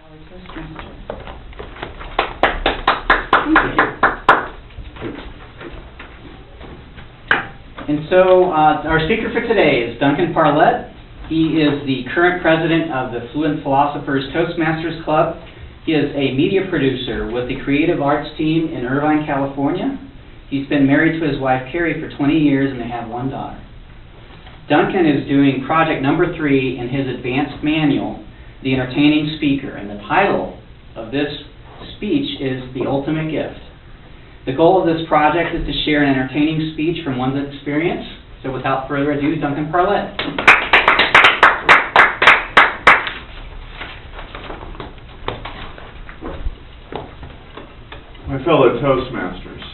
And so our speaker for today is Duncan Parlett. He is the current president of the Fluent Philosophers Toastmasters Club. He is a media producer with the Creative Arts team in Irvine, California. He's been married to his wife, Carrie, for 20 years, and they have one daughter. Duncan is doing project number 3 in his advanced manual, The Entertaining Speaker, and the title of this speech is The Ultimate Gift. The goal of this project is to share an entertaining speech from one's experience. So without further ado, Duncan Parlett. My fellow Toastmasters,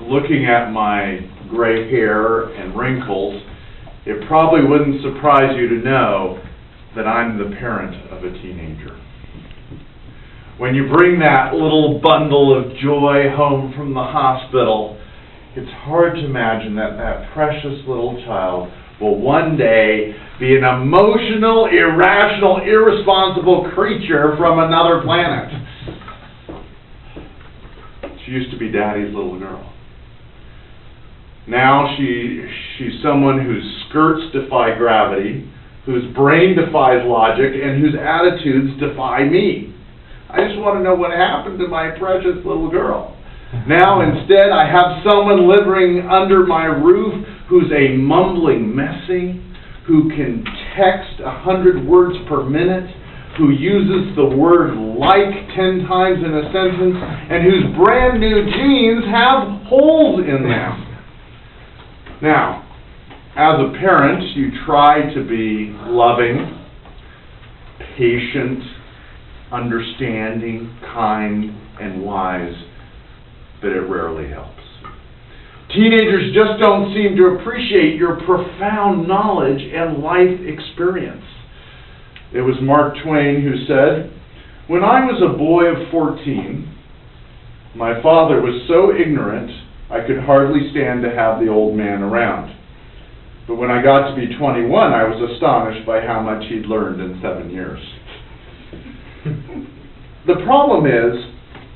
looking at my gray hair and wrinkles, it probably wouldn't surprise you to know that I'm the parent of a teenager. When you bring that little bundle of joy home from the hospital, it's hard to imagine that that precious little child will one day be an emotional, irrational, irresponsible creature from another planet. She used to be Daddy's little girl. Now she's someone whose skirts defy gravity, whose brain defies logic, and whose attitudes defy me. I just want to know what happened to my precious little girl. Now instead I have someone living under my roof who's a mumbling Messi, who can text 100 words per minute, who uses the word like 10 times in a sentence, and whose brand new jeans have holes in them. Now, as a parent, you try to be loving, patient, understanding, kind, and wise, but it rarely helps. Teenagers just don't seem to appreciate your profound knowledge and life experience. It was Mark Twain who said, "When I was a boy of 14, my father was so ignorant I could hardly stand to have the old man around. But when I got to be 21, I was astonished by how much he'd learned in 7 years." The problem is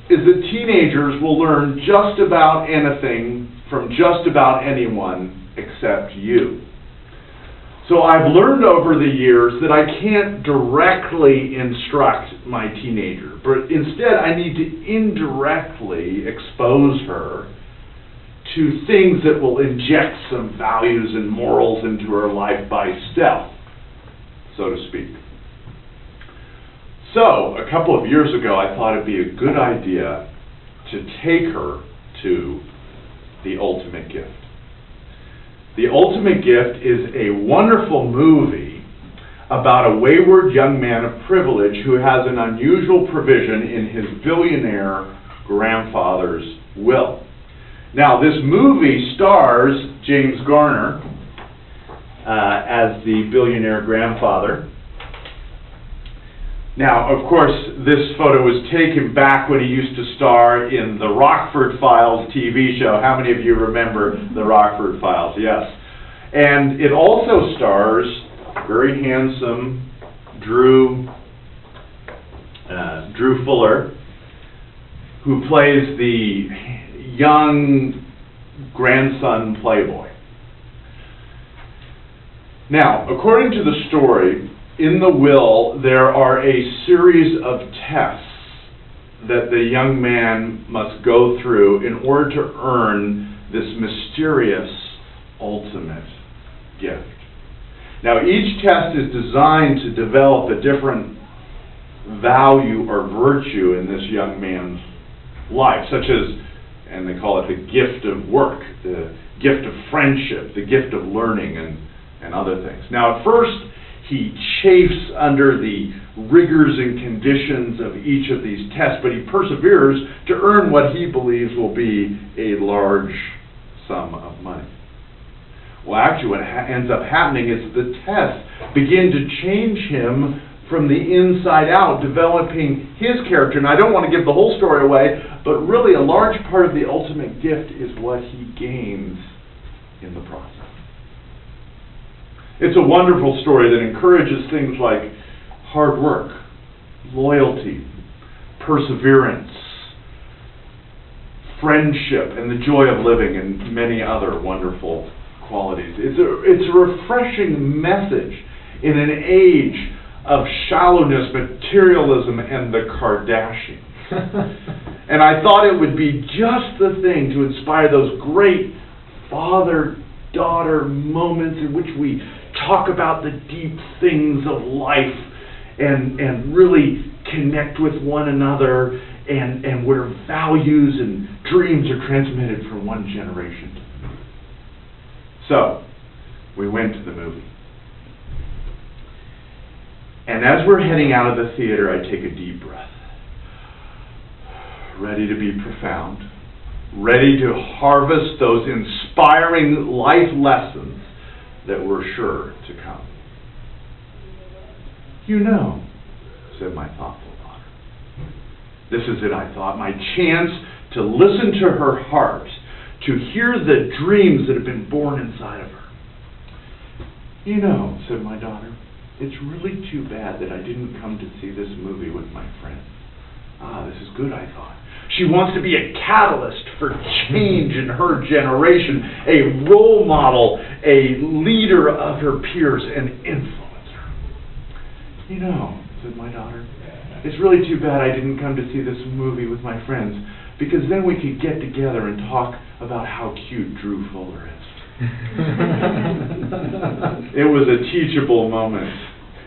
that teenagers will learn just about anything from just about anyone except you. So I've learned over the years that I can't directly instruct my teenager, but instead I need to indirectly expose her to things that will inject some values and morals into her life by stealth, so to speak. So, a couple of years ago, I thought it'd be a good idea to take her to The Ultimate Gift. The Ultimate Gift is a wonderful movie about a wayward young man of privilege who has an unusual provision in his billionaire grandfather's will. Now, this movie stars James Garner as the billionaire grandfather. Now, of course, this photo was taken back when he used to star in the Rockford Files TV show. How many of you remember the Rockford Files? Yes. And it also stars very handsome Drew Fuller, who plays the young grandson playboy. Now, according to the story, in the will, there are a series of tests that the young man must go through in order to earn this mysterious ultimate gift. Now, each test is designed to develop a different value or virtue in this young man's life, such as, and they call it the gift of work, the gift of friendship, the gift of learning, and other things. Now, at first, he chafes under the rigors and conditions of each of these tests, but he perseveres to earn what he believes will be a large sum of money. Well, actually, what ends up happening is the tests begin to change him from the inside out, developing his character. And I don't want to give the whole story away, but really a large part of the ultimate gift is what he gains in the process. It's a wonderful story that encourages things like hard work, loyalty, perseverance, friendship, and the joy of living, and many other wonderful qualities. It's a refreshing message in an age of shallowness, materialism, and the Kardashians. And I thought it would be just the thing to inspire those great father-daughter moments in which we talk about the deep things of life and really connect with one another, and where values and dreams are transmitted from one generation to the next. So, we went to the movie. And as we're heading out of the theater, I take a deep breath, ready to be profound, ready to harvest those inspiring life lessons that were sure to come. You know, said my thoughtful daughter. This is it, I thought, my chance to listen to her heart, to hear the dreams that have been born inside of her. You know, said my daughter, it's really too bad that I didn't come to see this movie with my friends. This is good, I thought. She wants to be a catalyst for change in her generation, a role model, a leader of her peers, an influencer. You know, said my daughter, it's really too bad I didn't come to see this movie with my friends, because then we could get together and talk about how cute Drew Fuller is. It was a teachable moment,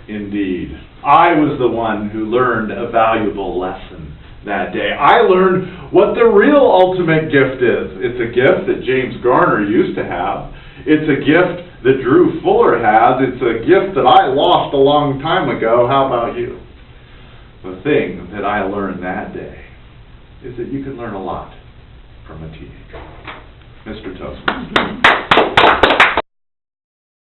indeed. I was the one who learned a valuable lesson that day. I learned what the real ultimate gift is. It's a gift that James Garner used to have. It's a gift that Drew Fuller has. It's a gift that I lost a long time ago. How about you? The thing that I learned that day is that you can learn a lot from a teenager. Mr. Toastman.